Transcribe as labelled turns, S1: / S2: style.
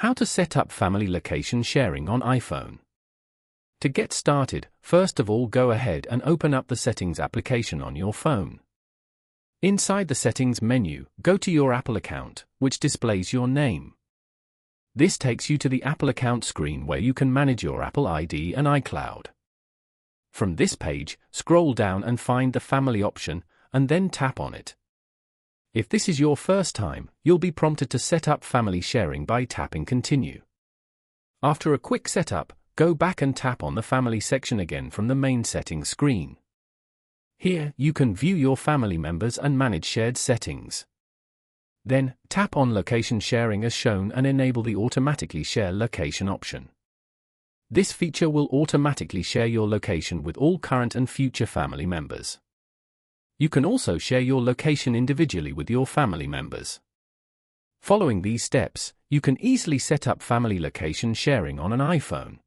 S1: How to set up family location sharing on iPhone. To get started, first of all go ahead and open up the Settings application on your phone. Inside the Settings menu, go to your Apple account, which displays your name. This takes you to the Apple account screen where you can manage your Apple ID and iCloud. From this page, scroll down and find the Family option, and then tap on it. If this is your first time, you'll be prompted to set up family sharing by tapping Continue. After a quick setup, go back and tap on the Family section again from the main settings screen. Here, you can view your family members and manage shared settings. Then, tap on Location Sharing as shown and enable the Automatically Share Location option. This feature will automatically share your location with all current and future family members. You can also share your location individually with your family members. Following these steps, you can easily set up family location sharing on an iPhone.